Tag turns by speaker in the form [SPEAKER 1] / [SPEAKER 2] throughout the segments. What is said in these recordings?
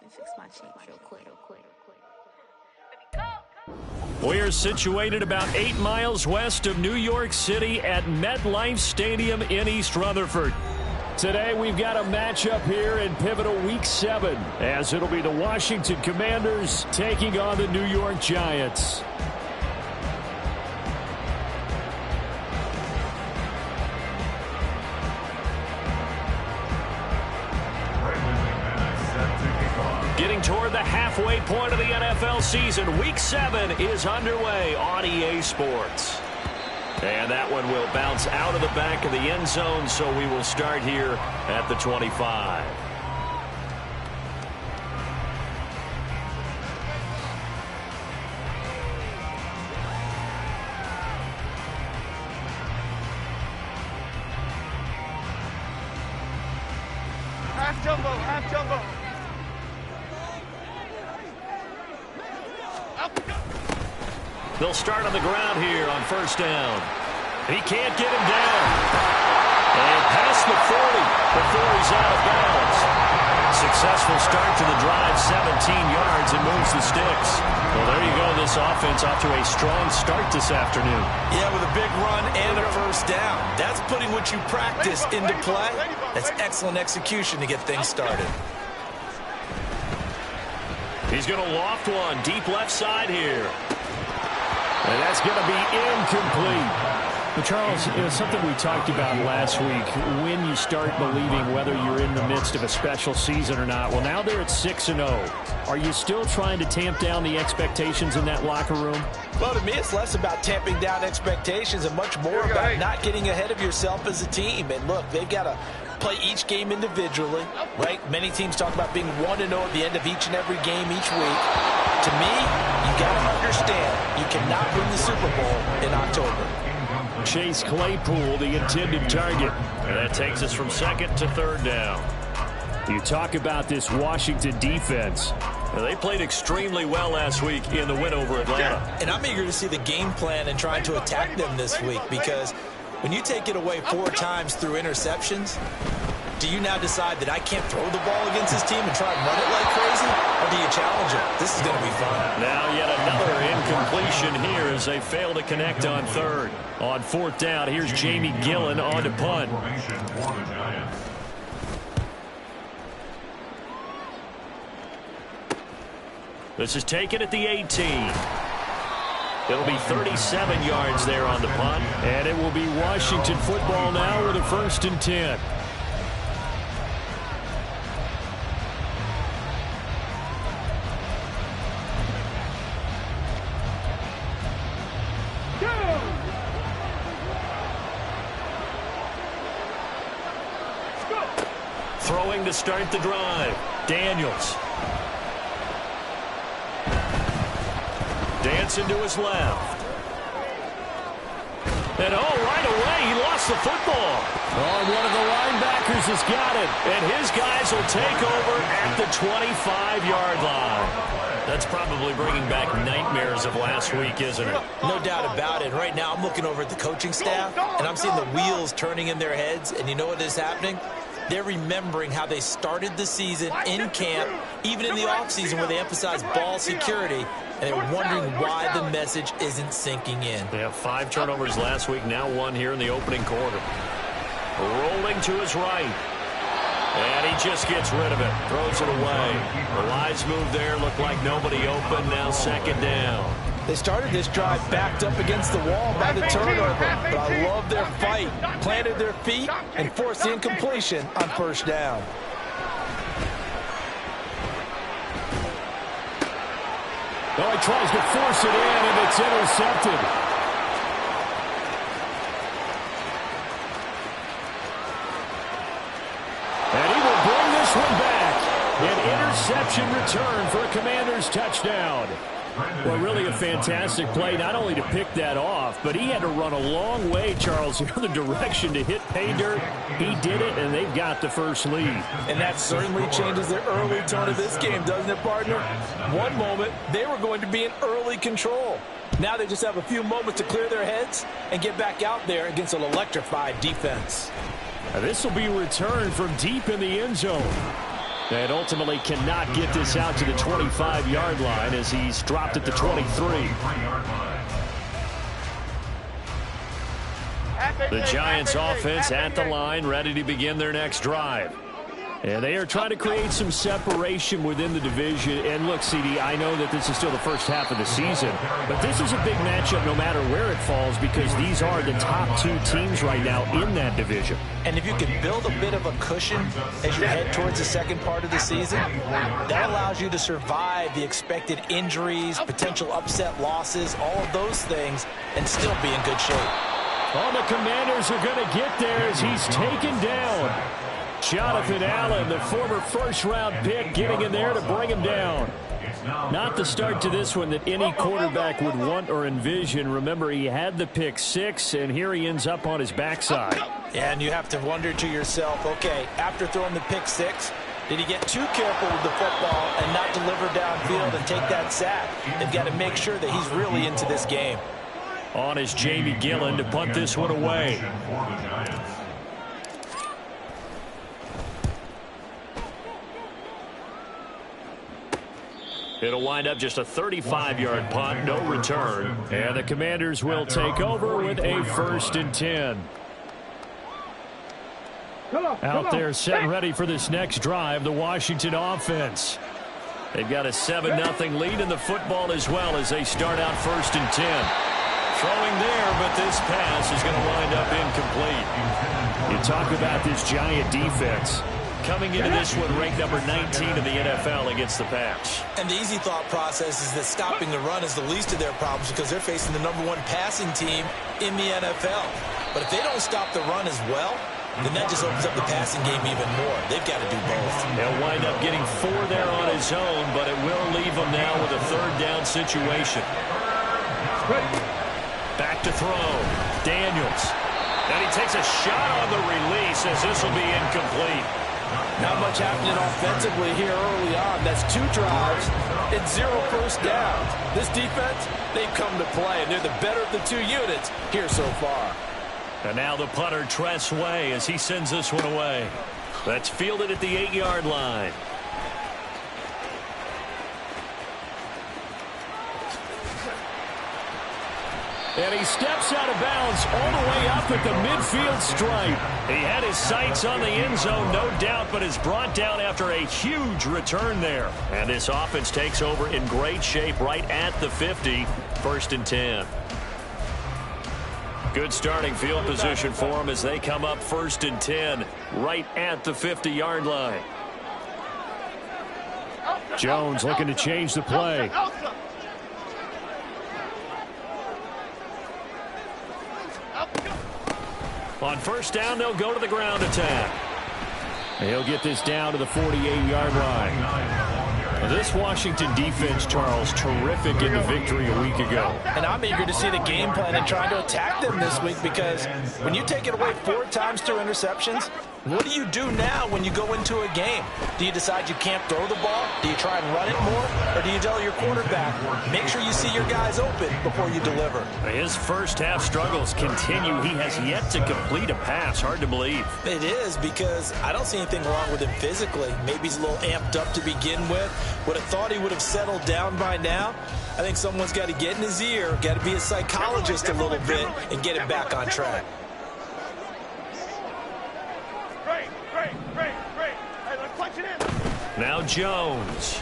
[SPEAKER 1] Fix my cheek real quick.
[SPEAKER 2] We're situated about 8 miles west of New York City at MetLife Stadium in East Rutherford. Today we've got a matchup here in pivotal Week 7, as it'll be the Washington Commanders taking on the New York Giants. Getting toward the halfway point of the NFL season, Week 7 is underway on EA Sports. And that one will bounce out of the back of the end zone, so we will start here at the 25.
[SPEAKER 3] Half jumbo, half jumbo.
[SPEAKER 2] They'll start on the ground here on first down. He can't get him down. And past the 40 before he's out of bounds. Successful start to the drive, 17 yards, and moves the sticks. Well, there you go. This offense off to a strong start this afternoon.
[SPEAKER 4] Yeah, with a big run and a first down. That's putting what you practice into play. That's excellent execution to get things started.
[SPEAKER 2] He's going to loft one deep left side here. And that's going to be incomplete. Well, Charles, something we talked about last week, when you start believing whether you're in the midst of a special season or not. Well, now they're at 6-0. Are you still trying to tamp down the expectations in that locker room?
[SPEAKER 4] Well, to me, it's less about tamping down expectations and much more about not getting ahead of yourself as a team. And look, they've got to play each game individually, right? Many teams talk about being 1-0 at the end of each and every game each week. To me, you got to understand you cannot win the Super Bowl in October.
[SPEAKER 2] Chase Claypool, the intended target. And that takes us from second to third down. You talk about this Washington defense. Well, they played extremely well last week in the win over Atlanta.
[SPEAKER 4] And I'm eager to see the game plan and trying to attack them this week, because when you take it away 4 times through interceptions, do you now decide that I can't throw the ball against this team and try and run it like crazy? Or do you challenge it? This is going to be fun.
[SPEAKER 2] Now yet another incompletion here as they fail to connect on third. On fourth down, here's Jamie Gillen on to punt. This is taken at the 18. It'll be 37 yards there on the punt. And it will be Washington football now with a 1st and 10. Throwing to start the drive. Daniels. Dancing to his left. And right away, he lost the football. Oh, one of the linebackers has got it. And his guys will take over at the 25-yard line. That's probably bringing back nightmares of last week, isn't it?
[SPEAKER 4] No doubt about it. Right now, I'm looking over at the coaching staff, and I'm seeing the wheels turning in their heads. And you know what is happening? They're remembering how they started the season in camp, even in the offseason where they emphasized ball security, and they're wondering why the message isn't sinking in.
[SPEAKER 2] They have 5 turnovers last week, now 1 here in the opening quarter. Rolling to his right. And he just gets rid of it, throws it away. The wise move there, looked like nobody open, now 2nd down.
[SPEAKER 4] They started this drive backed up against the wall by the turnover, but I love their fight. Planted their feet and forced the incompletion on 1st down.
[SPEAKER 2] Oh, he tries to force it in, and it's intercepted. And he will bring this one back. An interception return for a Commanders touchdown. Well, really a fantastic play, not only to pick that off, but he had to run a long way, Charles, the other direction to hit pay dirt. He did it, and they've got the first lead.
[SPEAKER 4] And that certainly changes the early tone of this game, doesn't it, partner? One moment, they were going to be in early control. Now they just have a few moments to clear their heads and get back out there against an electrified defense.
[SPEAKER 2] And this will be returned from deep in the end zone. And ultimately cannot get this out to the 25-yard line as he's dropped at the 23. The Giants offense at the line, ready to begin their next drive. And they are trying to create some separation within the division. And look, CD, I know that this is still the first half of the season, but this is a big matchup no matter where it falls because these are the top two teams right now in that division.
[SPEAKER 4] And if you can build a bit of a cushion as you head towards the second part of the season, that allows you to survive the expected injuries, potential upset losses, all of those things, and still be in good shape.
[SPEAKER 2] Oh, the Commanders are going to get there as he's taken down. Jonathan Allen, the former first-round pick, getting in there to bring him down. Not the start to this one that any quarterback would want or envision. Remember, he had the pick six, and here he ends up on his backside.
[SPEAKER 4] And you have to wonder to yourself, okay, after throwing the pick six, did he get too careful with the football and not deliver downfield and take that sack? They've got to make sure that he's really into this game.
[SPEAKER 2] On is Jamie Gillen to punt this one away. It'll wind up just a 35-yard punt, no return. And the Commanders will take over with a 1st and 10. Out there set and ready for this next drive, the Washington offense. They've got a 7-0 lead in the football as well as they start out 1st and 10. Throwing there, but this pass is going to wind up incomplete. You talk about this Giant defense. Coming into this one ranked number 19 in the NFL against the pass.
[SPEAKER 4] And the easy thought process is that stopping the run is the least of their problems because they're facing the #1 passing team in the NFL. But if they don't stop the run as well, then that just opens up the passing game even more. They've got to do both.
[SPEAKER 2] They'll wind up getting 4 there on his own, but it will leave him now with a 3rd down situation. Back to throw. Daniels. And he takes a shot on the release as this will be incomplete.
[SPEAKER 4] Not much happening offensively here early on. That's 2 drives and 0 first downs. This defense, they've come to play, and they're the better of the 2 units here so far.
[SPEAKER 2] And now the punter, Tress Way, as he sends this one away. That's fielded at the 8-yard line. And he steps out of bounds all the way up at the midfield stripe. He had his sights on the end zone, no doubt, but is brought down after a huge return there. And this offense takes over in great shape right at the 50, 1st and 10. Good starting field position for them as they come up 1st and 10 right at the 50-yard line. Jones looking to change the play. On 1st down, they'll go to the ground attack. He'll get this down to the 48-yard line. This Washington defense, Charles, terrific in the victory a week ago.
[SPEAKER 4] And I'm eager to see the game plan and trying to attack them this week because when you take it away 4 times through interceptions, what do you do now when you go into a game? Do you decide you can't throw the ball? Do you try and run it more? Or do you tell your quarterback, make sure you see your guys open before you deliver?
[SPEAKER 2] His first half struggles continue. He has yet to complete a pass. Hard to believe.
[SPEAKER 4] It is because I don't see anything wrong with him physically. Maybe he's a little amped up to begin with. Would have thought he would have settled down by now. I think someone's got to get in his ear, got to be a psychologist a little bit, and get him back on track.
[SPEAKER 2] Now Jones.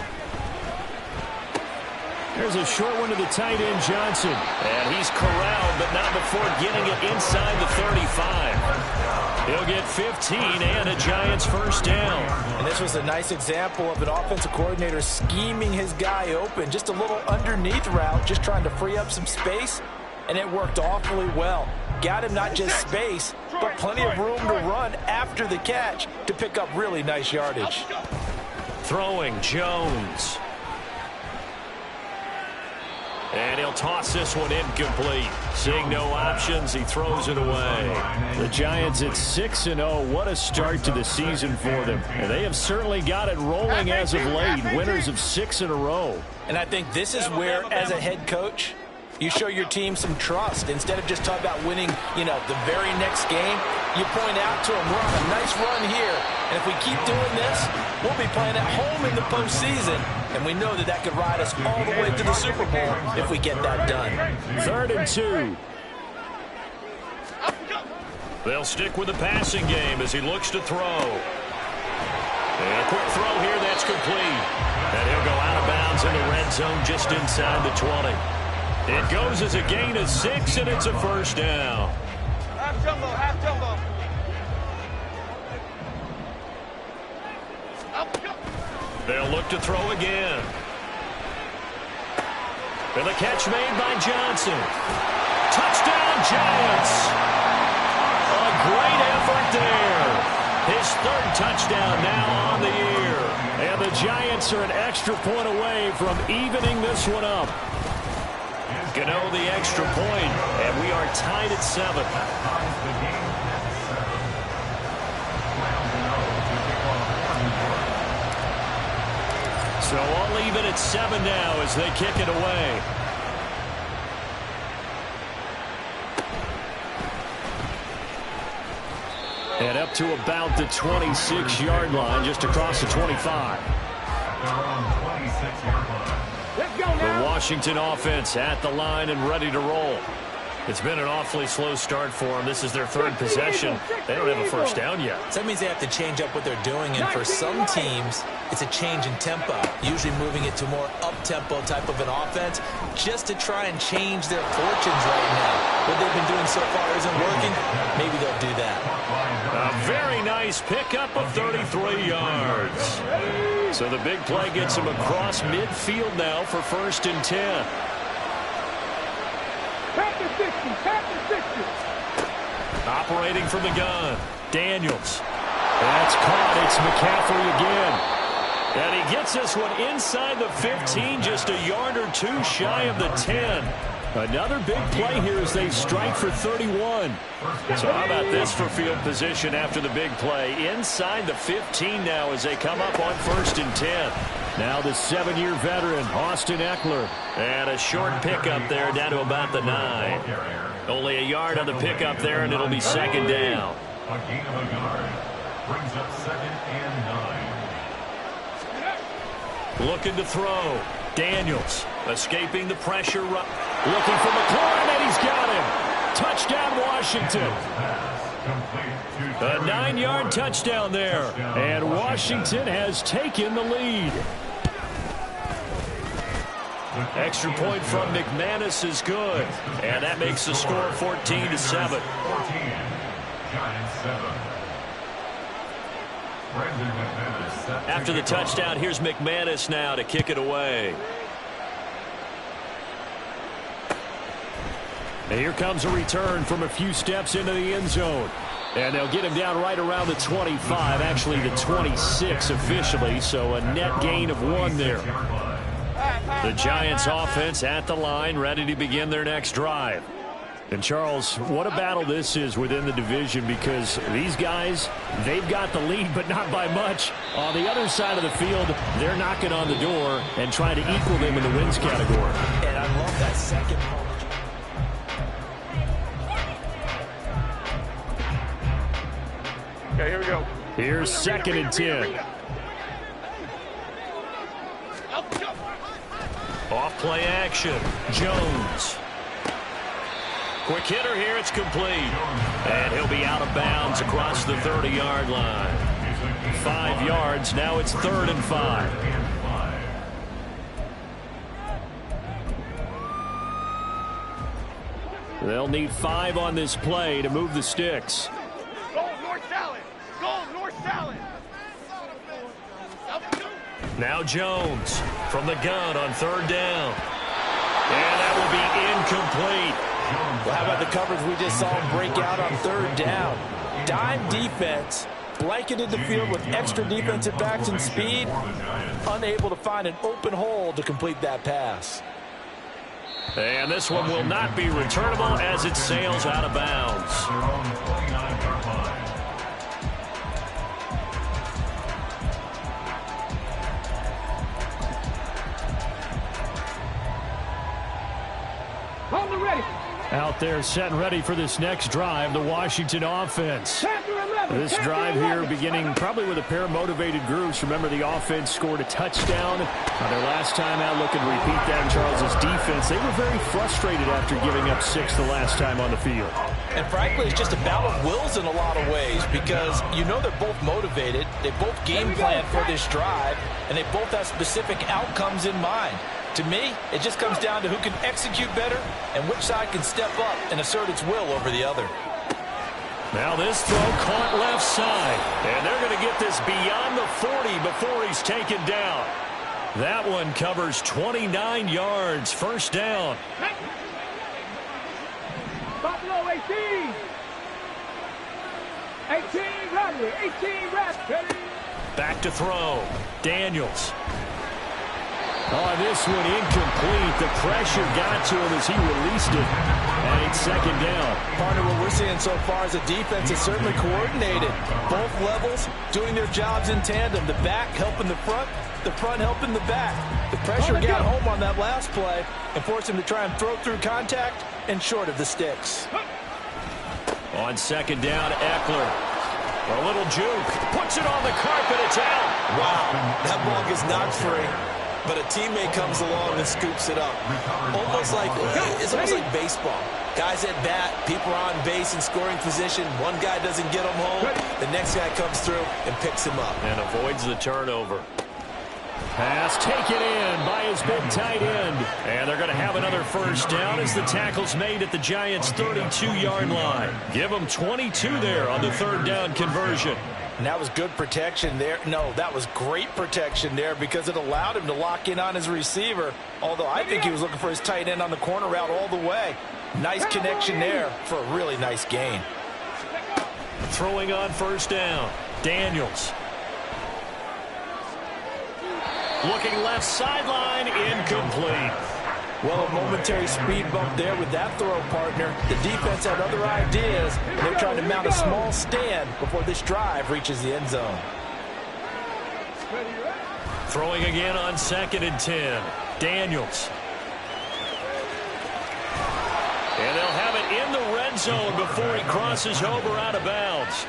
[SPEAKER 2] There's a short one to the tight end, Johnson. And he's corralled, but not before getting it inside the 35. He'll get 15 and a Giants 1st down.
[SPEAKER 4] And this was a nice example of an offensive coordinator scheming his guy open. Just a little underneath route, just trying to free up some space. And it worked awfully well. Got him not just space, but plenty of room to run after the catch to pick up really nice yardage.
[SPEAKER 2] Throwing, Jones. And he'll toss this one incomplete. Seeing no options, he throws it away. The Giants at 6-0. What a start to the season for them. And they have certainly got it rolling as of late. Winners of 6 in a row.
[SPEAKER 4] And I think this is where, as a head coach, you show your team some trust. Instead of just talking about winning, the very next game, you point out to them, we're on a nice run here, and if we keep doing this, we'll be playing at home in the postseason, and we know that that could ride us all the way to the Super Bowl if we get that done.
[SPEAKER 2] 3rd and 2. They'll stick with the passing game as he looks to throw. And a quick throw here, that's complete. And he'll go out of bounds in the red zone just inside the 20. It goes as a gain of 6, and it's a first down.
[SPEAKER 3] Half jumbo, half jumbo.
[SPEAKER 2] They'll look to throw again. And the catch made by Johnson. Touchdown, Giants! A great effort there. His 3rd touchdown now on the year. And the Giants are an extra point away from evening this one up. Gano the extra point, and we are tied at 7. So all even at 7 now as they kick it away. And up to about the 26-yard line, just across the 25. The Washington offense at the line and ready to roll. It's been an awfully slow start for them. This is their 3rd possession. They don't have a first down yet.
[SPEAKER 4] So that means they have to change up what they're doing, and for some teams, it's a change in tempo, usually moving it to more up-tempo type of an offense just to try and change their fortunes right now. What they've been doing so far isn't working. Maybe they'll do that.
[SPEAKER 2] A very nice pickup of 33 yards. So the big play gets him across midfield now for 1st and 10. Operating from the gun, Daniels. That's caught. It's McCaffrey again. And he gets this one inside the 15, just a yard or 2 shy of the 10. Another big play here as they strike for 31. So how about this for field position after the big play? Inside the 15 now as they come up on 1st and 10. Now the 7-year veteran, Austin Eckler. And a short pickup there down to about the 9. Only a yard on the pickup there, and it'll be 2nd down.
[SPEAKER 1] A gain of a yard brings up 2nd and 9.
[SPEAKER 2] Looking to throw. Daniels escaping the pressure. Looking for McLaurin, and he's got him. Touchdown, Washington. A 9-yard touchdown there. And Washington has taken the lead. Extra point from McManus is good. And that makes the score 14-7. After the touchdown, here's McManus now to kick it away. And here comes a return from a few steps into the end zone. And they'll get him down right around the 25, actually the 26 officially, so a net gain of 1 there. The Giants offense at the line, ready to begin their next drive. And Charles, what a battle this is within the division, because these guys, they've got the lead, but not by much. On the other side of the field, they're knocking on the door and trying to equal them in the wins category.
[SPEAKER 4] And I love that second moment.
[SPEAKER 3] Okay, here we go.
[SPEAKER 2] Here's 2nd and 10. Off play action. Jones. Quick hitter here. It's complete. And he'll be out of bounds across the 30-yard line. 5 yards. Now it's 3rd and 5. They'll need 5 on this play to move the sticks.
[SPEAKER 3] Go North Salad. Go North Salad.
[SPEAKER 2] Now Jones from the gun on 3rd down. And that will be incomplete.
[SPEAKER 4] Well, how about the coverage we just saw him break out on 3rd down? Dime defense, blanketed the field with extra defensive backs and speed, unable to find an open hole to complete that pass.
[SPEAKER 2] And this one will not be returnable as it sails out of bounds. Out there set and ready for this next drive, the Washington offense. This drive here beginning probably with a pair of motivated groups. Remember, the offense scored a touchdown their last time out. Looking to repeat that in Charles' defense. They were very frustrated after giving up 6 the last time on the field.
[SPEAKER 4] And frankly, it's just a battle of wills in a lot of ways because you know they're both motivated. They both game plan for this drive, and they both have specific outcomes in mind. To me, it just comes down to who can execute better and which side can step up and assert its will over the other.
[SPEAKER 2] Now this throw caught left side, and they're going to get this beyond the 40 before he's taken down. That one covers 29 yards, first down.
[SPEAKER 5] Buffalo 18. 18 ready, 18 ready.
[SPEAKER 2] Back to throw, Daniels. Oh, this one incomplete. The pressure got to him as he released it. And it's second down.
[SPEAKER 4] Partner, what we're seeing so far is the defense is certainly coordinated. Both levels doing their jobs in tandem. The back helping the front helping the back. The pressure got home on that last play and forced him to try and throw through contact and short of the sticks.
[SPEAKER 2] On second down, Eckler. A little juke. Puts it on the carpet. It's out.
[SPEAKER 6] Wow, that ball gets knocked free. But a teammate comes along and scoops it up. It's almost like baseball. Guys at bat, people are on base in scoring position. One guy doesn't get him home. The next guy comes through and picks him up.
[SPEAKER 2] And avoids the turnover. Pass taken in by his big tight end. And they're going to have another first down as the tackle's made at the Giants' 32-yard line. Give them 22 there on the third down conversion.
[SPEAKER 4] And that was good protection there. No, that was great protection there because it allowed him to lock in on his receiver. Although I think he was looking for his tight end on the corner route all the way. Nice connection there for a really nice gain.
[SPEAKER 2] Throwing on first down, Daniels. Looking left sideline, incomplete.
[SPEAKER 4] Well, a momentary speed bump there with that throw, partner. The defense had other ideas. They're trying to mount a small stand before this drive reaches the end zone.
[SPEAKER 2] Throwing again on 2nd and 10. Daniels. And they'll have it in the red zone before he crosses over out of bounds.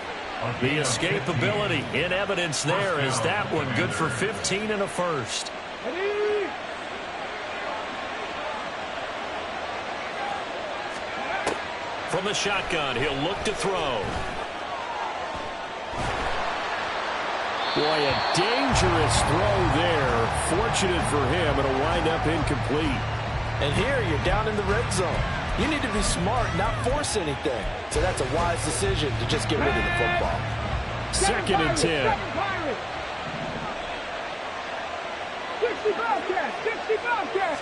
[SPEAKER 2] The escapability in evidence there is that one good for 15 and a first. From the shotgun, he'll look to throw. Boy, a dangerous throw there. Fortunate for him, it'll wind up incomplete.
[SPEAKER 4] And here, you're down in the red zone. You need to be smart, not force anything. So that's a wise decision to just get rid of the football.
[SPEAKER 2] 2nd and 10.
[SPEAKER 5] 65 catch.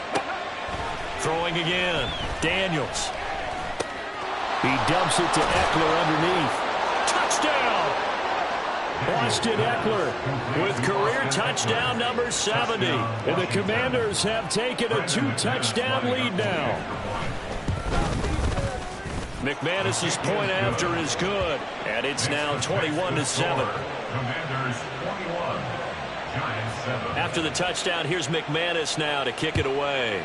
[SPEAKER 2] Throwing again. Daniels. He dumps it to Eckler underneath. Touchdown! Austin Eckler with career touchdown number 70. And the Commanders have taken a 2-touchdown lead now. McManus's point after is good. And it's now 21-7.
[SPEAKER 1] Commanders 21, Giants 7.
[SPEAKER 2] After the touchdown, here's McManus now to kick it away.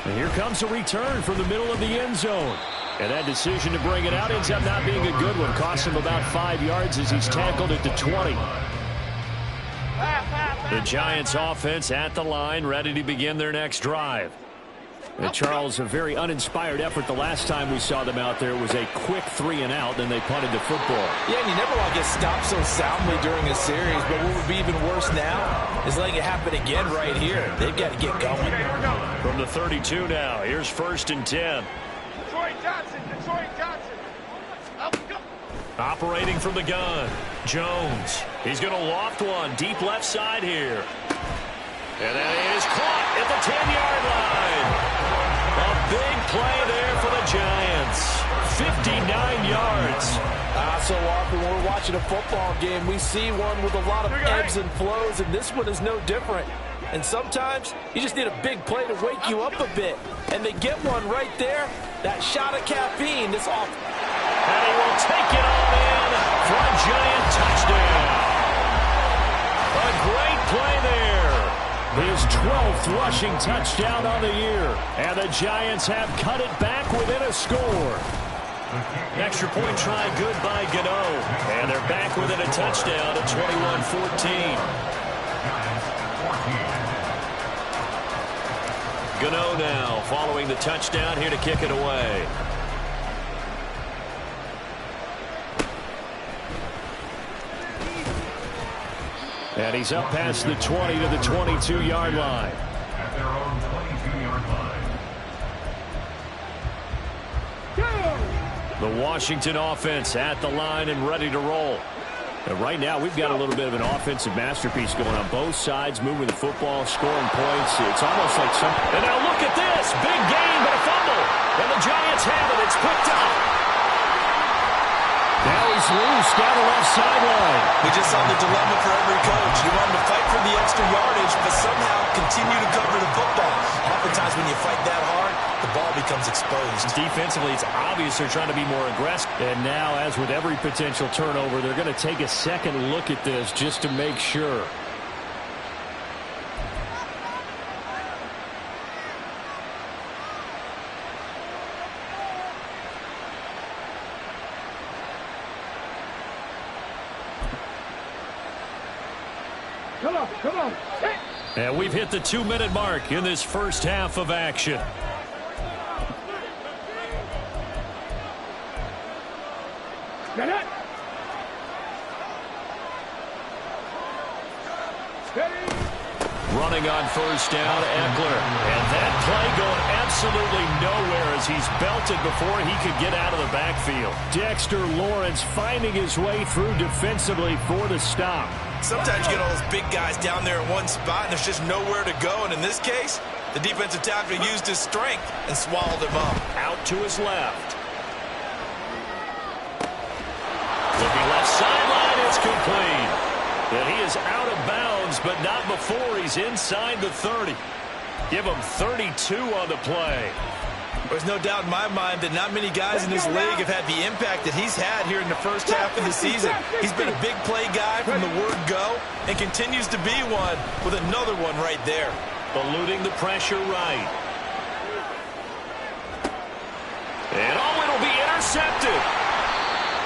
[SPEAKER 2] And here comes a return from the middle of the end zone. And that decision to bring it out ends up not being a good one. Costs him about 5 yards as he's tackled at the 20. The Giants offense at the line, ready to begin their next drive. And Charles, a very uninspired effort the last time we saw them out there. It was a quick 3 and out, then they punted the football.
[SPEAKER 4] Yeah, and you never want to get stopped so soundly during a series, but what would be even worse now is letting it happen again right here. They've got to get going.
[SPEAKER 2] From the 32 now, here's 1st and 10.
[SPEAKER 3] Detroit Johnson. Up, go.
[SPEAKER 2] Operating from the gun, Jones. He's going to loft one deep left side here. And that is caught at the 10-yard line. A big play there for the Giants. 59 yards.
[SPEAKER 4] So often when we're watching a football game, we see one with a lot of ebbs and flows, and this one is no different. And sometimes you just need a big play to wake you up a bit. And they get one right there. That shot of caffeine is off.
[SPEAKER 2] And he will take it all in for a Giant touchdown. A great play there. His 12th rushing touchdown on the year. And the Giants have cut it back within a score. Extra point try good by Gano. And they're back within a touchdown at 21-14. Gano now following the touchdown here to kick it away. And he's up past the 20 to the 22-yard line.
[SPEAKER 1] At their own 22-yard line.
[SPEAKER 2] The Washington offense at the line and ready to roll. And right now, we've got a little bit of an offensive masterpiece going on both sides, moving the football, scoring points. It's almost like some... And now look at this. Big gain, but a fumble. And the Giants have it. It's picked up. Now he's loose down the left sideline.
[SPEAKER 6] We just saw the dilemma for every coach. You want him to fight for the extra yardage, but somehow continue to cover the football. Oftentimes when you fight that hard, the ball becomes exposed.
[SPEAKER 2] Defensively, it's obvious they're trying to be more aggressive. And now, as with every potential turnover, they're going to take a second look at this just to make sure.
[SPEAKER 5] Come on.
[SPEAKER 2] And we've hit the 2-minute mark in this first half of action.
[SPEAKER 5] Get it. Steady.
[SPEAKER 2] Running on first down, Eckler. And that play going absolutely nowhere as he's belted before he could get out of the backfield. Dexter Lawrence finding his way through defensively for the stop.
[SPEAKER 6] Sometimes you get all those big guys down there in one spot, and there's just nowhere to go. And in this case, the defensive tackle used his strength and swallowed him up.
[SPEAKER 2] Out to his left. Looking left sideline, it's complete. And he is out of bounds, but not before he's inside the 30. Give him 32 on the play.
[SPEAKER 6] There's no doubt in my mind that not many guys in this league have had the impact that he's had here in the first half of the season. He's been a big play guy from the word go and continues to be one with another one right there.
[SPEAKER 2] Eluding the pressure right. And it'll be intercepted.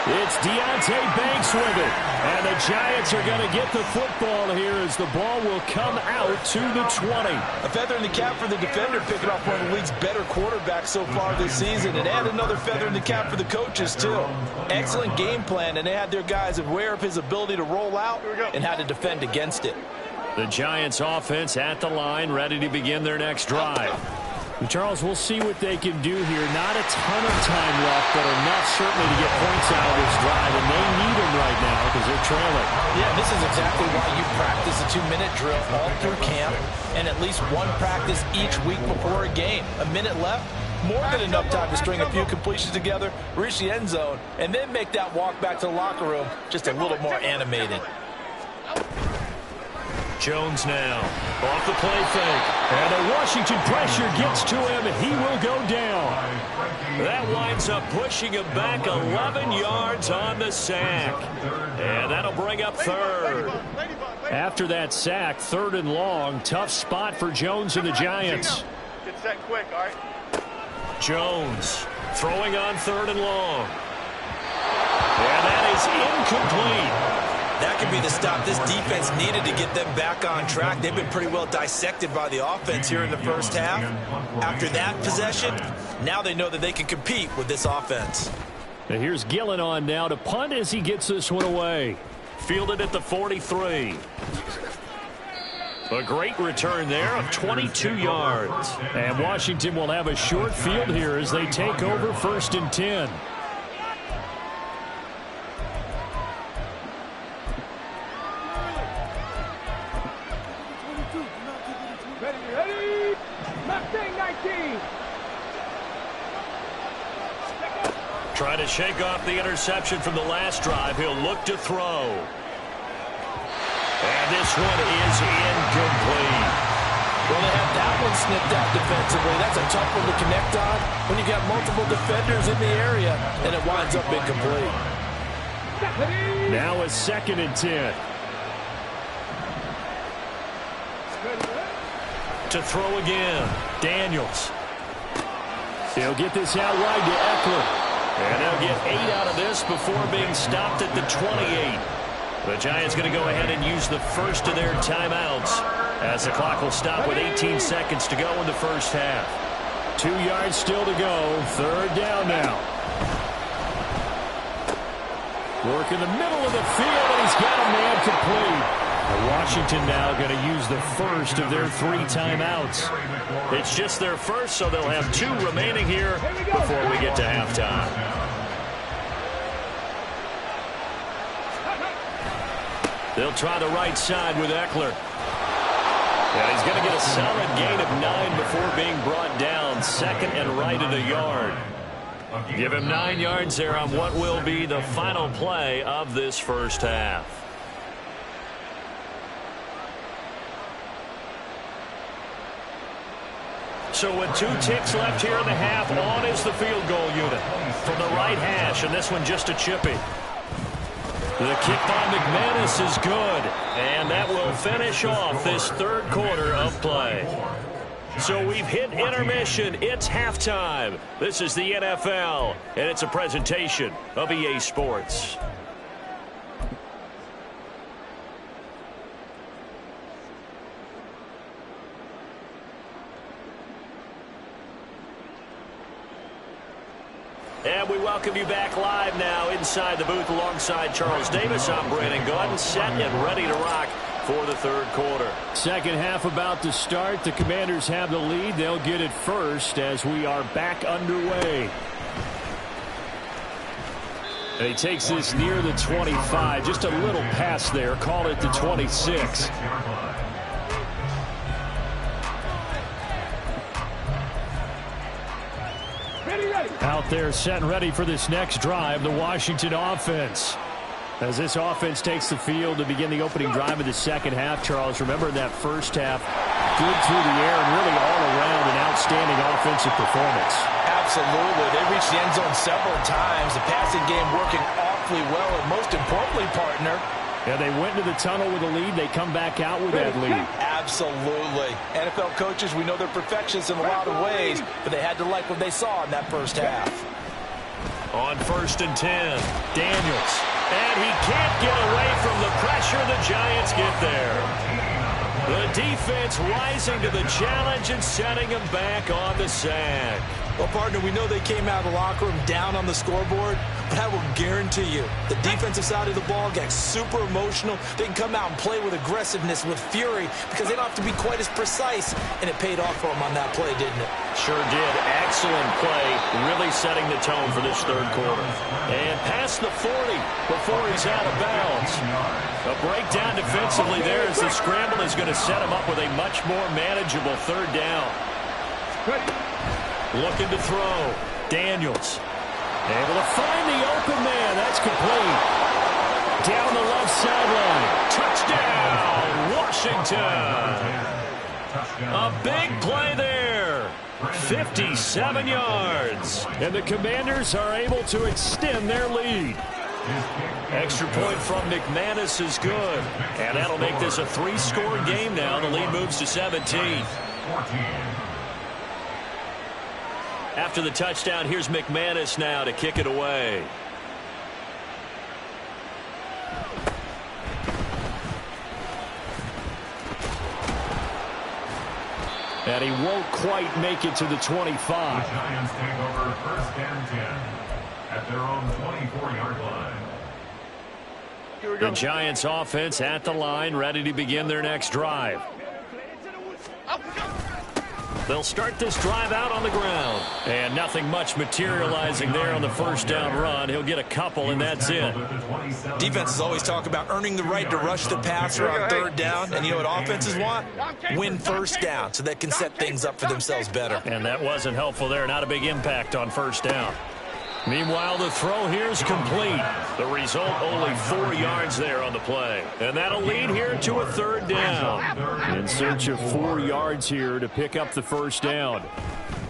[SPEAKER 2] It's Deonte Banks with it. And the Giants are going to get the football here as the ball will come out to the 20.
[SPEAKER 6] A feather in the cap for the defender, picking off one of the league's better quarterbacks so far this season. And add another feather in the cap for the coaches, too. Excellent game plan, and they had their guys aware of his ability to roll out and how to defend against it.
[SPEAKER 2] The Giants offense at the line, ready to begin their next drive. And Charles, we'll see what they can do here. Not a ton of time left, but enough certainly to get points out of this drive. And they need them right now because they're trailing.
[SPEAKER 4] Yeah, this is exactly why you practice a 2-minute drill all through camp and at least one practice each week before a game. A minute left, more than enough time to string a few completions together, reach the end zone, and then make that walk back to the locker room just a little more animated.
[SPEAKER 2] Jones now off the play fake. And the Washington pressure gets to him, and he will go down. That winds up pushing him back 11 yards on the sack. And that'll bring up third. After that sack, 3rd and long. Tough spot for Jones and the Giants.
[SPEAKER 3] Get set quick, all right?
[SPEAKER 2] Jones throwing on 3rd and long. And that is incomplete.
[SPEAKER 6] That could be the stop this defense needed to get them back on track. They've been pretty well dissected by the offense here in the first half. After that possession, now they know that they can compete with this offense.
[SPEAKER 2] And here's Gillen on now to punt as he gets this one away. Fielded at the 43. A great return there of 22 yards. And Washington will have a short field here as they take over 1st and 10.
[SPEAKER 5] Ready. Mustang 19.
[SPEAKER 2] Trying to shake off the interception from the last drive. He'll look to throw. And this one is incomplete.
[SPEAKER 4] Well, they have that one snipped out defensively. That's a tough one to connect on when you got multiple defenders in the area, and it winds up incomplete.
[SPEAKER 2] Now a 2nd and 10. to throw again. Daniels. He'll get this out wide to Eckler. And they'll get 8 out of this before being stopped at the 28. The Giants going to go ahead and use the first of their timeouts as the clock will stop with 18 seconds to go in the first half. 2 yards still to go. Third down now. Work in the middle of the field, and he's got a man complete. Washington now going to use the first of their 3 timeouts. It's just their first, so they'll have 2 remaining here before we get to halftime. They'll try the right side with Eckler. And he's going to get a solid gain of 9 before being brought down. Second and right at a yard. Give him 9 yards there on what will be the final play of this first half. So with 2 ticks left here in the half, on is the field goal unit from the right hash, and this one just a chippy. The kick by McManus is good, and that will finish off this third quarter of play. So we've hit intermission. It's halftime. This is the NFL, and it's a presentation of EA Sports. And we welcome you back live now inside the booth alongside Charles Davis. I'm Brandon Gaudin, set and ready to rock for the third quarter. Second half about to start. The Commanders have the lead. They'll get it first as we are back underway. And he takes this near the 25. Just a little pass there. Call it the 26. Out there set and ready for this next drive, the Washington offense. As this offense takes the field to begin the opening drive of the second half, Charles, remember that first half, good through the air and really all around an outstanding offensive performance.
[SPEAKER 4] Absolutely. They reached the end zone several times. The passing game working awfully well, and most importantly, partner,
[SPEAKER 2] yeah, they went to the tunnel with a lead. They come back out with that lead.
[SPEAKER 4] Absolutely. NFL coaches, we know they're perfectionists in a lot of ways, but they had to like what they saw in that first half.
[SPEAKER 2] On 1st and 10, Daniels. And he can't get away from the pressure. The Giants get there. The defense rising to the challenge and setting him back on the sack.
[SPEAKER 6] Well, partner, we know they came out of the locker room down on the scoreboard, but I will guarantee you the defensive side of the ball got super emotional. They can come out and play with aggressiveness, with fury, because they don't have to be quite as precise, and it paid off for them on that play, didn't it?
[SPEAKER 2] Sure did. Excellent play, really setting the tone for this third quarter. And past the 40 before he's out of bounds. A breakdown defensively there as the scramble is going to set him up with a much more manageable third down. Looking to throw. Daniels. Able to find the open man. That's complete. Down the left sideline. Touchdown, Washington. A big play there. 57 yards. And the Commanders are able to extend their lead. Extra point from McManus is good. And that'll make this a 3-score game now. The lead moves to 17. After the touchdown, here's McManus now to kick it away. And he won't quite make it to the 25.
[SPEAKER 1] The Giants take over 1st and 10 at their own 24-yard line.
[SPEAKER 2] The Giants offense at the line, ready to begin their next drive. They'll start this drive out on the ground. And nothing much materializing there on the first down run. He'll get a couple, and that's it.
[SPEAKER 6] Defenses always talk about earning the right to rush the passer on third down. And you know what offenses want? Win first down so they can set things up for themselves better.
[SPEAKER 2] And that wasn't helpful there. Not a big impact on first down. Meanwhile, the throw here is complete. The result, only 4 yards there on the play. And that'll lead here to a third down. In search of 4 yards here to pick up the first down.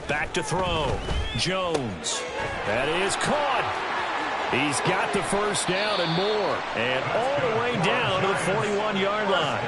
[SPEAKER 2] Back to throw. Jones. That is caught. He's got the first down and more. And all the way down to the 41-yard line.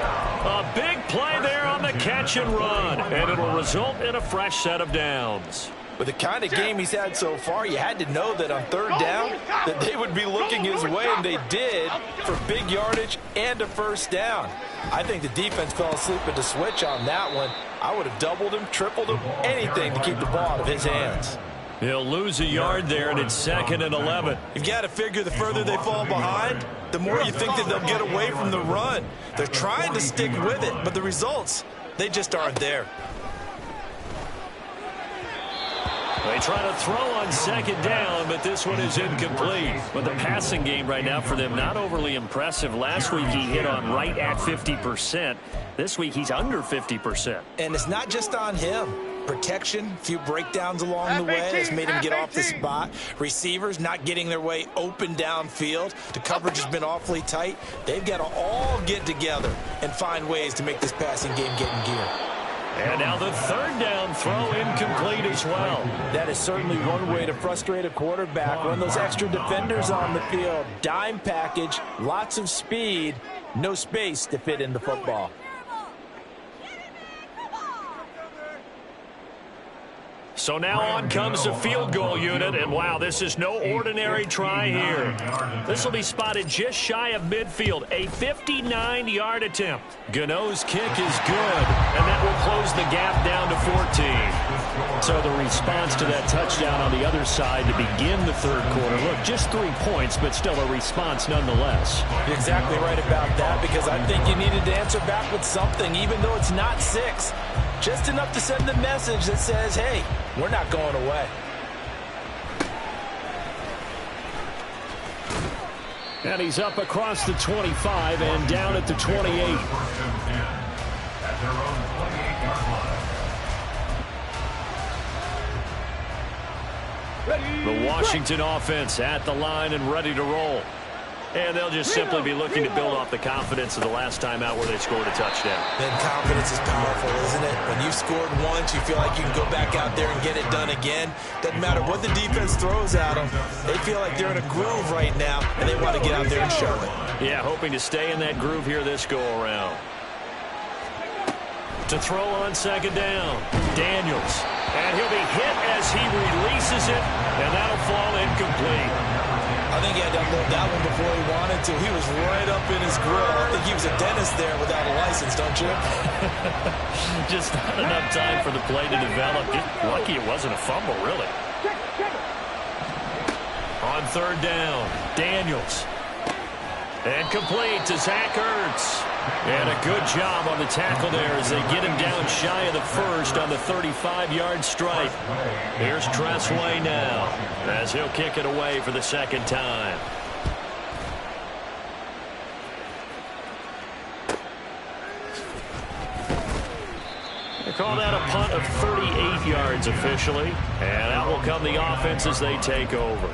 [SPEAKER 2] A big play there on the catch and run. And it'll result in a fresh set of downs.
[SPEAKER 4] With the kind of game he's had so far, you had to know that on third down that they would be looking his way, and they did, for big yardage and a first down. I think the defense fell asleep at the switch on that one. I would have doubled him, tripled him, anything to keep the ball out of his hands.
[SPEAKER 2] He'll lose a yard there, and it's 2nd and 11.
[SPEAKER 6] You've got to figure the further they fall behind, the more you think that they'll get away from the run. They're trying to stick with it, but the results, they just aren't there.
[SPEAKER 2] They try to throw on 2nd down, but this one is incomplete. But the passing game right now for them, not overly impressive. Last week he hit on right at 50%. This week he's under 50%.
[SPEAKER 4] And it's not just on him. Protection, a few breakdowns along the way has made him get off the spot. Receivers not getting their way open downfield. The coverage has been awfully tight. They've got to all get together and find ways to make this passing game get in gear.
[SPEAKER 2] And now the 3rd down throw incomplete as well.
[SPEAKER 4] That is certainly one way to frustrate a quarterback. Run those extra defenders on the field. Dime package, lots of speed, no space to fit in the football.
[SPEAKER 2] So now on comes the field goal unit, and wow, this is no ordinary try here. This will be spotted just shy of midfield, a 59-yard attempt. Gano's kick is good, and that will close the gap down to 14. So the response to that touchdown on the other side to begin the 3rd quarter. Look, just 3 points, but still a response nonetheless.
[SPEAKER 4] You're exactly right about that, because I think you needed to answer back with something, even though it's not 6. Just enough to send the message that says, hey, we're not going away.
[SPEAKER 2] And he's up across the 25 and down at the 28.
[SPEAKER 1] At their own 28-yard line.
[SPEAKER 2] The Washington offense at the line and ready to roll. And they'll just simply be looking to build off the confidence of the last time out where they scored a touchdown.
[SPEAKER 6] And confidence is powerful, isn't it? When you've scored once, you feel like you can go back out there and get it done again. Doesn't matter what the defense throws at them. They feel like they're in a groove right now, and they want to get out there and show it.
[SPEAKER 2] Yeah, hoping to stay in that groove here this go-around. To throw on 2nd down, Daniels. And he'll be hit as he releases it, and that'll fall incomplete.
[SPEAKER 6] I think he had to unload that one before he wanted to. He was right up in his grill. I think he was a dentist there without a license, don't you?
[SPEAKER 2] Just not enough time for the play to develop. Lucky it wasn't a fumble, really. On 3rd down, Daniels. And complete to Zach Ertz. And a good job on the tackle there as they get him down shy of the 1st on the 35-yard stripe. Here's Tressway now as he'll kick it away for the 2nd time. They call that a punt of 38 yards officially. And out will come the offense as they take over.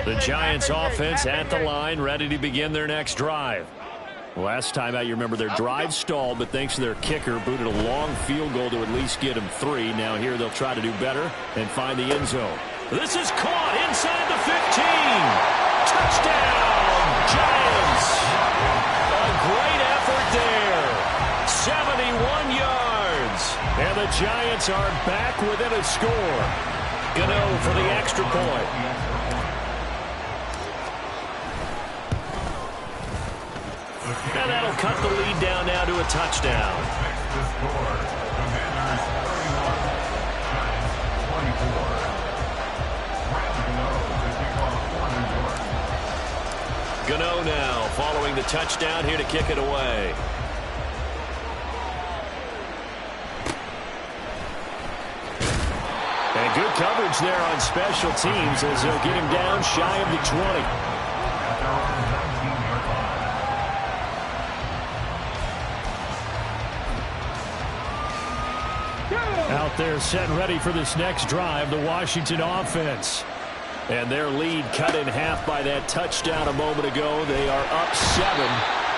[SPEAKER 2] The Giants offense at the line, ready to begin their next drive. Last time out, you remember their drive stalled, but thanks to their kicker, booted a long field goal to at least get them 3. Now here they'll try to do better and find the end zone. This is caught inside the 15. Touchdown, Giants. A great effort there. 71 yards. And the Giants are back within a score. Gano for the extra point. And that'll cut the lead down now to a touchdown. Gano now following the touchdown here to kick it away. And good coverage there on special teams as they'll get him down shy of the 20. Out there set and ready for this next drive, the Washington offense. And their lead cut in half by that touchdown a moment ago. They are up 7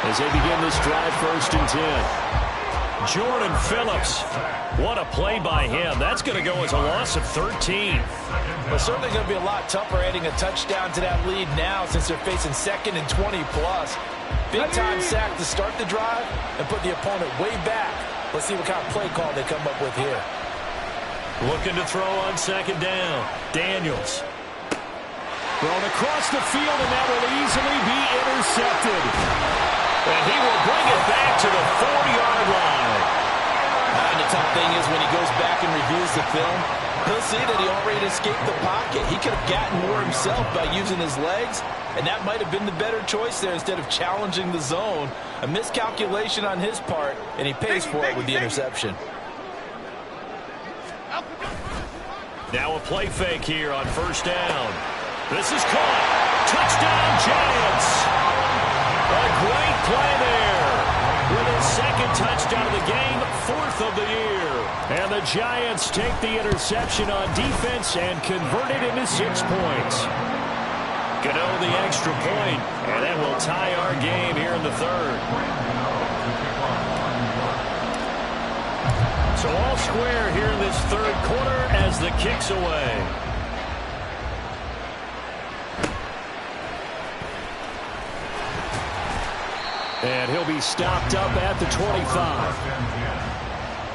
[SPEAKER 2] as they begin this drive 1st and 10. Jordan Phillips. What a play by him. That's going to go as a loss of 13.
[SPEAKER 4] Well, certainly going to be a lot tougher adding a touchdown to that lead now since they're facing 2nd and 20+. Big-time sack to start the drive and put the opponent way back. Let's see what kind of play call they come up with here.
[SPEAKER 2] Looking to throw on 2nd down. Daniels. Thrown across the field, and that will easily be intercepted. And he will bring it back to the 40-yard line.
[SPEAKER 4] And the tough thing is when he goes back and reviews the film, he'll see that he already escaped the pocket. He could have gotten more himself by using his legs, and that might have been the better choice there instead of challenging the zone. A miscalculation on his part, and he pays for it with the interception.
[SPEAKER 2] Now a play fake here on 1st down. This is caught. Touchdown, Giants. A great play there. With his 2nd touchdown of the game, 4th of the year. And the Giants take the interception on defense and convert it into 6 points. Gano the extra point, and that will tie our game here in the 3rd. So all square here in this 3rd quarter as the kick's away. And he'll be stopped up at the 25.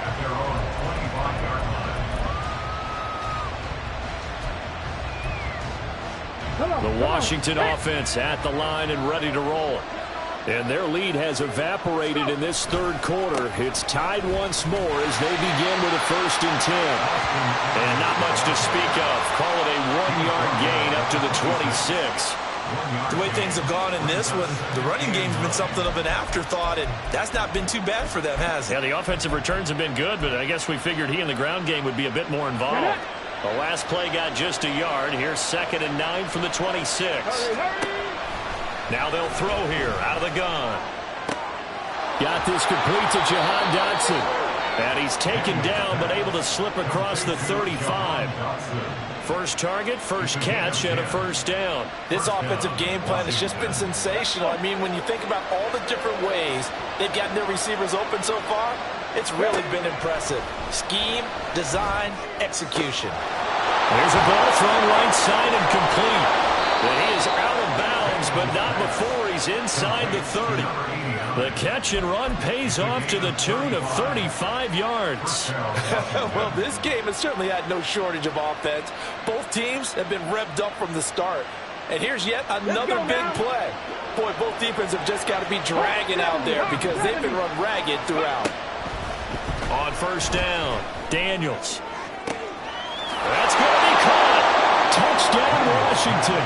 [SPEAKER 1] At their own 25-yard line.
[SPEAKER 2] The Washington offense at the line and ready to roll. And their lead has evaporated in this 3rd quarter. It's tied once more as they begin with a 1st and 10. And not much to speak of. Call it a 1-yard gain up to the 26.
[SPEAKER 6] The way things have gone in this one, the running game's been something of an afterthought, and that's not been too bad for them, has it?
[SPEAKER 2] Yeah, the offensive returns have been good, but I guess we figured he in the ground game would be a bit more involved. The last play got just a yard. Here's 2nd and 9 from the 26. Now they'll throw here out of the gun. Got this complete to Jahan Dotson. And he's taken down but able to slip across the 35. First target, first catch, and a 1st down.
[SPEAKER 4] This offensive game plan has just been sensational. I mean, when you think about all the different ways they've gotten their receivers open so far, it's really been impressive. Scheme, design, execution.
[SPEAKER 2] There's a ball thrown right side and complete. And he is out of bounds, but not before he's inside the 30. The catch and run pays off to the tune of 35 yards.
[SPEAKER 4] Well, this game has certainly had no shortage of offense. Both teams have been revved up from the start. And here's yet another big play. Boy, both defenses have just got to be dragging out there because they've been run ragged throughout.
[SPEAKER 2] On 1st down, Daniels. That's going to be caught. Touchdown, Washington.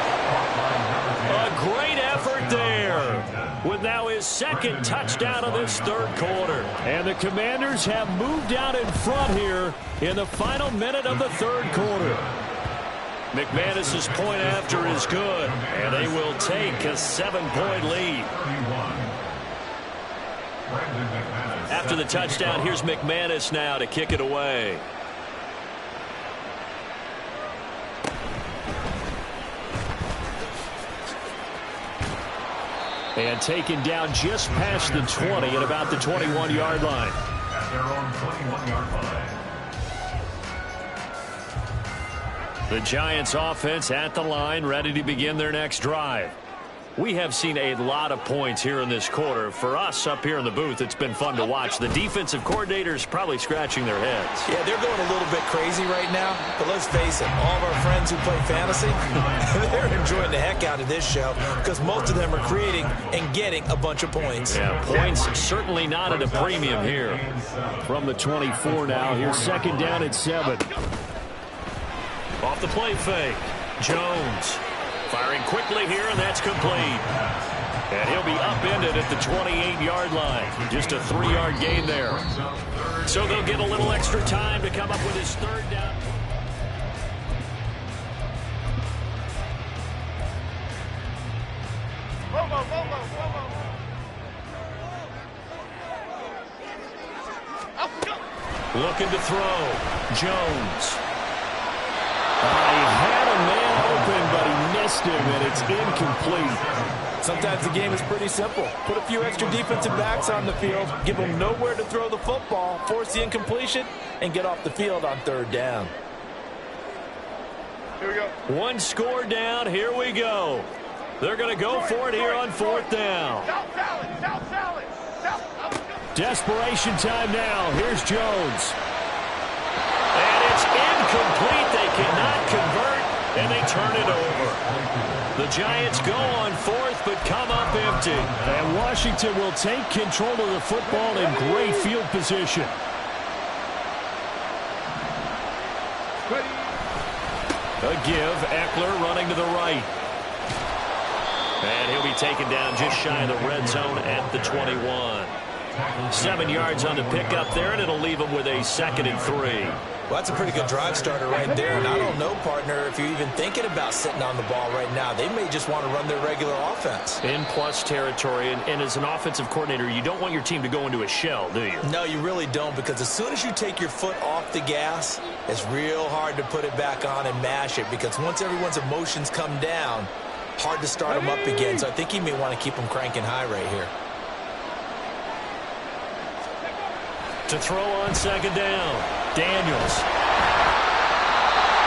[SPEAKER 2] A great effort there. With now his 2nd touchdown of this 3rd quarter. And the Commanders have moved out in front here in the final minute of the 3rd quarter. McManus's point after is good, and they will take a 7-point lead. After the touchdown, here's McManus now to kick it away. And taken down just past the 20 at about the 21-yard line.
[SPEAKER 1] At their own 21-yard line.
[SPEAKER 2] The Giants offense at the line, ready to begin their next drive. We have seen a lot of points here in this quarter. For us up here in the booth, it's been fun to watch. The defensive coordinators probably scratching their heads.
[SPEAKER 6] Yeah, they're going a little bit crazy right now. But let's face it, all of our friends who play fantasy, they're enjoying the heck out of this show because most of them are creating and getting a bunch of points.
[SPEAKER 2] Yeah, points certainly not at a premium here. From the 24 now, here's 2nd down at 7. Off the play fake, Jones. Firing quickly here, and that's complete. And he'll be upended at the 28-yard line. Just a 3-yard gain there. So they'll get a little extra time to come up with his 3rd down. Looking to throw. Jones. He had a man open, but he missed him, and it's incomplete.
[SPEAKER 4] Sometimes the game is pretty simple. Put a few extra defensive backs on the field, give them nowhere to throw the football, force the incompletion, and get off the field on third down.
[SPEAKER 3] Here we go.
[SPEAKER 2] One score down. Here we go. They're going to go for it here on fourth down.
[SPEAKER 3] South salad, south salad,
[SPEAKER 2] Desperation time now. Here's Jones. And it's incomplete. They cannot convert, and they turn it over. The Giants go on fourth, but come up empty. And Washington will take control of the football in great field position. A give. Eckler running to the right. And he'll be taken down just shy of the red zone at the 21. 7 yards on the pickup there, and it'll leave him with a 2nd and 3.
[SPEAKER 6] Well, that's a pretty good drive starter right there. And I don't know, partner, if you're even thinking about sitting on the ball right now. They may just want to run their regular offense.
[SPEAKER 2] In plus territory, and as an offensive coordinator, you don't want your team to go into a shell, do you?
[SPEAKER 6] No, you really don't, because as soon as you take your foot off the gas, it's real hard to put it back on and mash it, because once everyone's emotions come down, hard to start them up again. So I think he may want to keep them cranking high right here.
[SPEAKER 2] To throw on 2nd down, Daniels.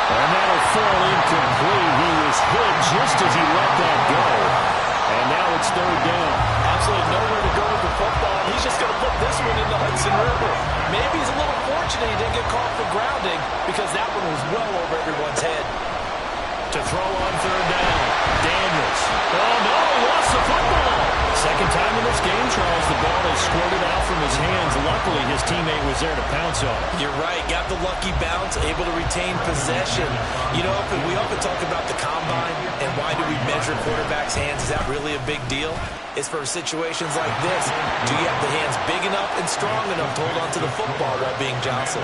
[SPEAKER 2] And that'll fall incomplete. He was hit just as he let that go. And now it's 3rd down.
[SPEAKER 4] Absolutely nowhere to go with the football. He's just going to put this one in the Hudson River. Maybe he's a little fortunate he didn't get called for grounding, because that one was well over everyone's head.
[SPEAKER 2] To throw on 3rd down, Daniels. Oh, no, he lost the football. 2nd time in this game, Charles, the ball is squirted out from his hands. Luckily, his teammate was there to pounce on it.
[SPEAKER 6] You're right. Got the lucky bounce, able to retain possession. You know, we often talk about the combine and why do we measure quarterbacks' hands. Is that really a big deal? It's for situations like this. Do you have the hands big enough and strong enough to hold on to the football while being jostled?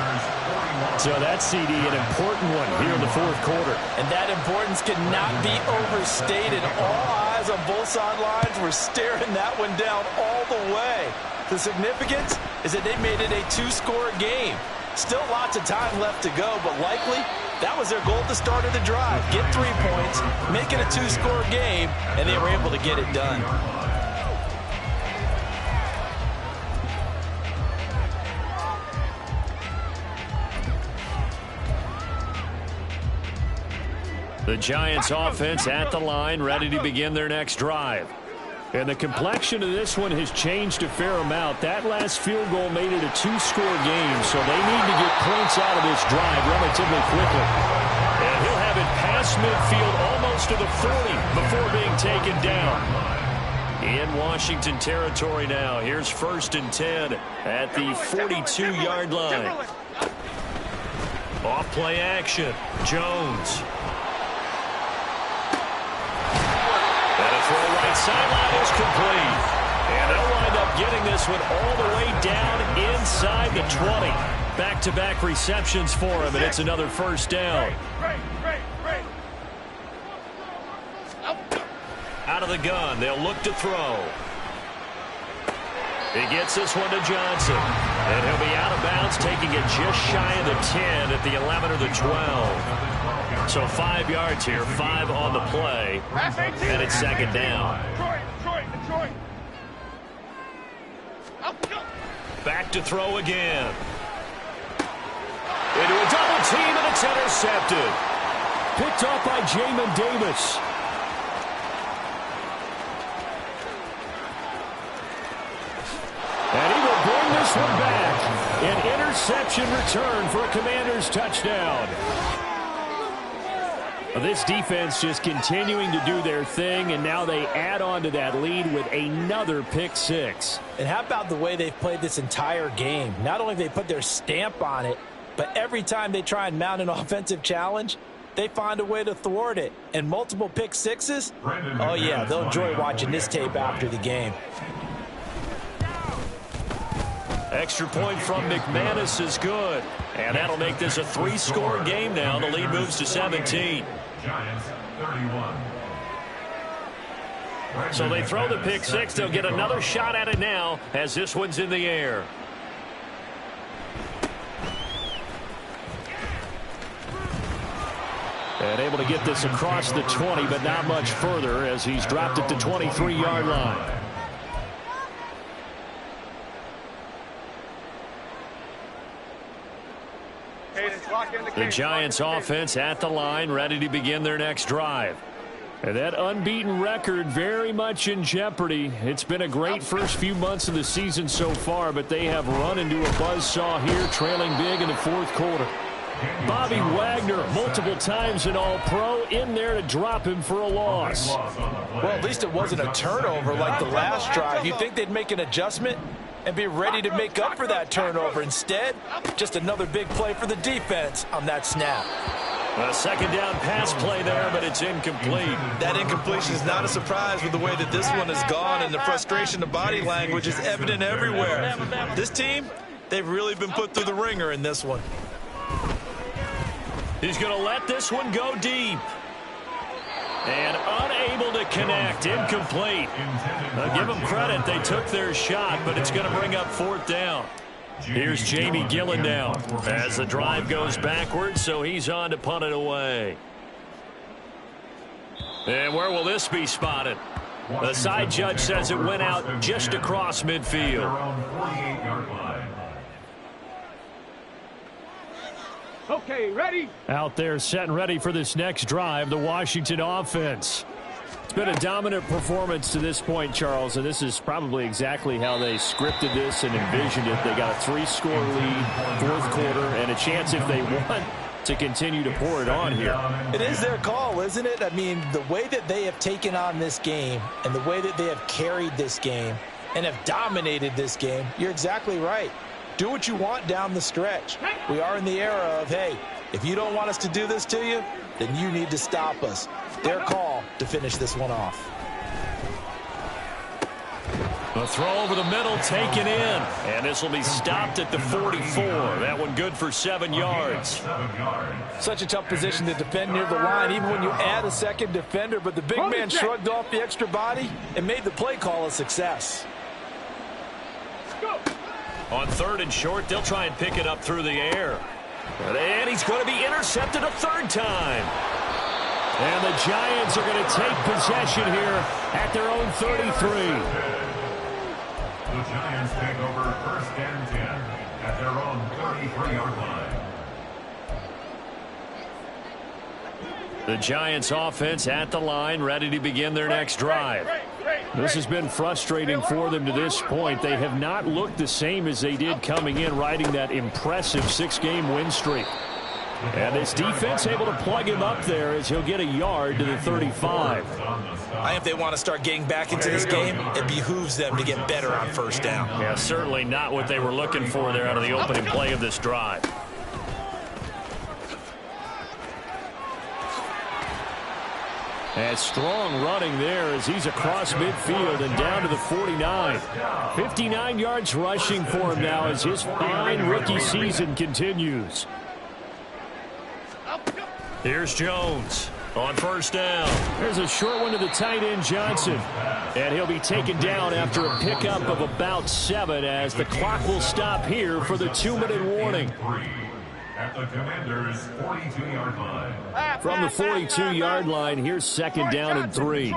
[SPEAKER 2] So that CD, an important one here in the 4th quarter.
[SPEAKER 4] And that importance cannot be overstated. All eyes on both sidelines were staring that one down all the way. The significance is that they made it a 2-score game. Still lots of time left to go, but likely that was their goal at the start of the drive. Get 3 points, make it a 2-score game, and they were able to get it done.
[SPEAKER 2] The Giants offense at the line, ready to begin their next drive. And the complexion of this one has changed a fair amount. That last field goal made it a 2-score game, so they need to get points out of this drive relatively quickly. And he'll have it past midfield almost to the 40 before being taken down. In Washington territory now. Here's 1st and 10 at the 42-yard line. Off play action. Jones. Throw right sideline is complete. And they'll wind up getting this one all the way down inside the 20. Back-to-back receptions for him, and it's another 1st down. Out of the gun, they'll look to throw. He gets this one to Johnson. And he'll be out of bounds, taking it just shy of the 10 at the 11 or the 12. So 5 yards here, 5 on the play, and it's 2nd down. Back to throw again. Into a double team, and it's intercepted. Picked off by Jamin Davis. And he will bring this one back. An interception return for a Commanders touchdown. This defense just continuing to do their thing, and now they add on to that lead with another pick 6.
[SPEAKER 4] And how about the way they've played this entire game? Not only have they put their stamp on it, but every time they try and mount an offensive challenge, they find a way to thwart it. And multiple pick 6s? Oh, yeah, they'll enjoy watching this tape after the game.
[SPEAKER 2] Extra point from McManus is good. And that'll make this a 3-score game now. The lead moves to 17.
[SPEAKER 1] Giants 31.
[SPEAKER 2] So they throw the pick 6. They'll get another shot at it now as this one's in the air. And able to get this across the 20, but not much further as he's dropped it to 23-yard line. The Giants offense at the line, ready to begin their next drive. And that unbeaten record very much in jeopardy. It's been a great first few months of the season so far, but they have run into a buzzsaw here, trailing big in the fourth quarter. Bobby Wagner, multiple times an All-Pro, in there to drop him for a loss.
[SPEAKER 4] Well, at least it wasn't a turnover like the last drive. You'd think they'd make an adjustment and be ready to make up for that turnover. Instead, just another big play for the defense on that snap.
[SPEAKER 2] A second down pass play there, but it's incomplete.
[SPEAKER 6] That incompletion is not a surprise with the way that this one has gone, and the frustration of body language is evident everywhere. This team, they've really been put through the ringer in this one.
[SPEAKER 2] He's going to let this one go deep. And unable to connect, incomplete. I'll give them credit, they took their shot, but it's going to bring up fourth down. Here's Jamie Gillen now as the drive goes backwards, so he's on to punt it away. And where will this be spotted? The side judge says it went out just across midfield.
[SPEAKER 5] Okay, ready?
[SPEAKER 2] Out there set and ready for this next drive, the Washington offense. It's been a dominant performance to this point, Charles, and this is probably exactly how they scripted this and envisioned it. They got a 3-score lead, fourth quarter, and a chance if they want to continue to pour it on here.
[SPEAKER 4] It is their call, isn't it? I mean, the way that they have taken on this game and the way that they have carried this game and have dominated this game, you're exactly right. Do what you want down the stretch. We are in the era of, hey, if you don't want us to do this to you, then you need to stop us. Their call to finish this one off.
[SPEAKER 2] A throw over the middle taken in, and this will be stopped at the 44. That one good for 7 yards.
[SPEAKER 4] Such a tough position to defend near the line, even when you add a second defender, but the big man shrugged off the extra body and made the play call a success.
[SPEAKER 2] On third and short, they'll try and pick it up through the air. And he's going to be intercepted a third time. And the Giants are going to take possession here at their own 33.
[SPEAKER 1] The Giants take over first and 10 at their own 33-yard line.
[SPEAKER 2] The Giants offense at the line, ready to begin their next drive. This has been frustrating for them to this point. They have not looked the same as they did coming in, riding that impressive 6-game win streak. And this defense able to plug him up there as he'll get a yard to the 35.
[SPEAKER 6] If they want to start getting back into this game, it behooves them to get better on first down.
[SPEAKER 2] Yeah, certainly not what they were looking for there out of the opening play of this drive. And strong running there as he's across midfield and down to the 49. 59 yards rushing for him now as his fine rookie season continues. Here's Jones on first down. There's a short one to the tight end, Johnson. And he'll be taken down after a pickup of about 7 as the clock will stop here for the 2-minute warning.
[SPEAKER 1] At the Commanders' 42-yard line.
[SPEAKER 2] From the 42-yard line, here's second down and 3.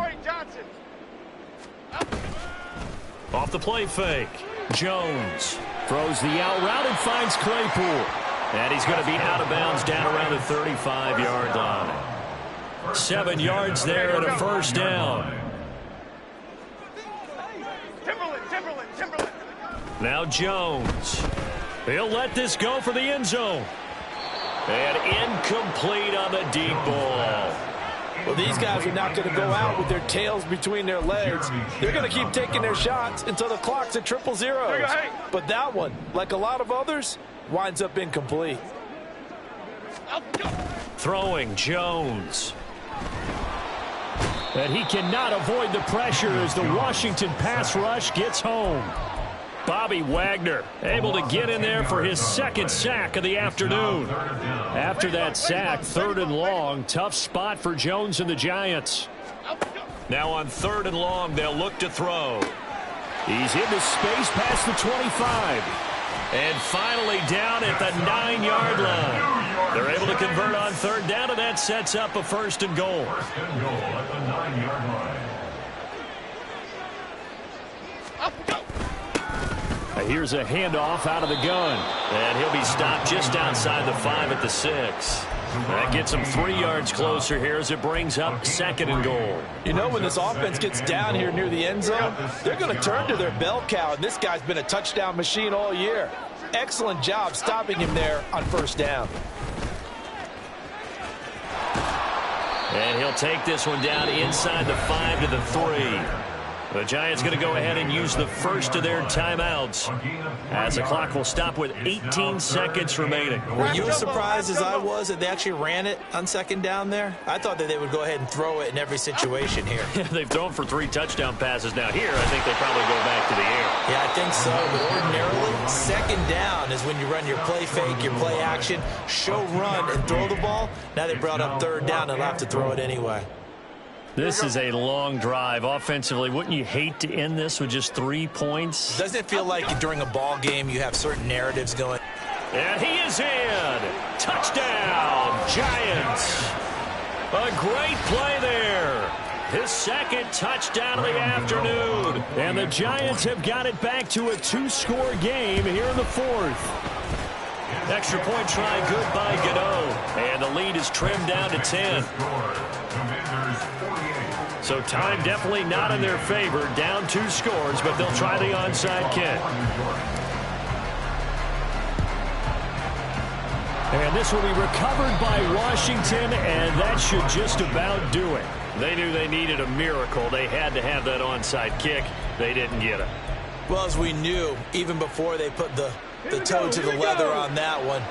[SPEAKER 2] Off the play fake. Jones throws the out route and finds Claypool. And he's going to be out of bounds down around the 35-yard line. 7 yards there and a first down. Now Jones. He'll let this go for the end zone. And incomplete on the deep ball.
[SPEAKER 4] Well, these guys are not going to go out with their tails between their legs. They're going to keep taking their shots until the clock's at 000. But that one, like a lot of others, winds up incomplete.
[SPEAKER 2] Throwing Jones. And he cannot avoid the pressure as the Washington pass rush gets home. Bobby Wagner able to get in there for his second sack of the afternoon. After that sack, 3rd and long, tough spot for Jones and the Giants. Now on 3rd and long, they'll look to throw. He's into space past the 25. And finally down at the 9-yard line. They're able to convert on third down, and that sets up a 1st and goal.
[SPEAKER 1] 1st and goal at the 9-yard line.
[SPEAKER 2] Here's a handoff out of the gun. And he'll be stopped just outside the 5 at the 6. That gets him 3 yards closer here as it brings up 2nd and goal.
[SPEAKER 4] You know, when this offense gets down here near the end zone, they're going to turn to their bell cow, and this guy's been a touchdown machine all year. Excellent job stopping him there on 1st down.
[SPEAKER 2] And he'll take this one down inside the 5 to the 3. The Giants going to go ahead and use the first of their timeouts as the clock will stop with 18 seconds remaining.
[SPEAKER 4] Were you as surprised as I was that they actually ran it on 2nd down there? I thought that they would go ahead and throw it in every situation here.
[SPEAKER 2] They've thrown for 3 touchdown passes now. Here, I think they probably go back to the air.
[SPEAKER 4] Yeah, I think so. But ordinarily, 2nd down is when you run your play fake, your play action, show run, and throw the ball. Now they brought up 3rd down and they'll have to throw it anyway.
[SPEAKER 2] This is a long drive. Offensively, wouldn't you hate to end this with just 3 points?
[SPEAKER 4] Doesn't it feel like during a ball game you have certain narratives going?
[SPEAKER 2] And he is in. Touchdown, Giants. A great play there. His 2nd touchdown of the afternoon. And the Giants have got it back to a 2-score game here in the 4th. Extra point try good by Gano. And the lead is trimmed down to 10. So time definitely not in their favor. Down 2 scores, but they'll try the onside kick. And this will be recovered by Washington, and that should just about do it. They knew they needed a miracle. They had to have that onside kick. They didn't get it.
[SPEAKER 4] Well, as we knew, even before they put the toe to the leather on that one,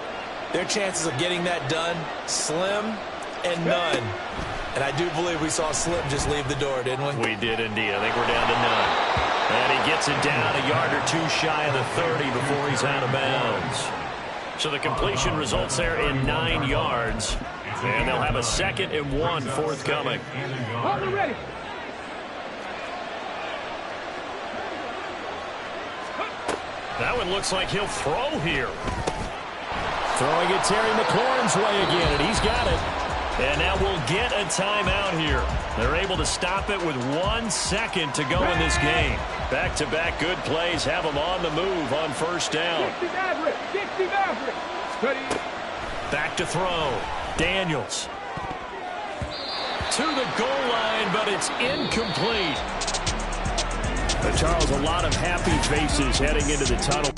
[SPEAKER 4] their chances of getting that done, slim and none. And I do believe we saw Slim just leave the door, didn't we?
[SPEAKER 2] We did indeed. I think we're down to none. And he gets it down a yard or 2 shy of the 30 before he's out of bounds. So the completion results there in 9 yards. And they'll have a 2nd and 1 forthcoming.
[SPEAKER 5] Ready.
[SPEAKER 2] That one looks like he'll throw here. Throwing it Terry McLaurin's way again, and he's got it. And now we'll get a timeout here. They're able to stop it with 1 second to go in this game. Back-to-back good plays have them on the move on 1st down. Back to throw. Daniels. To the goal line, but it's incomplete. Charles, a lot of happy faces heading into the tunnel.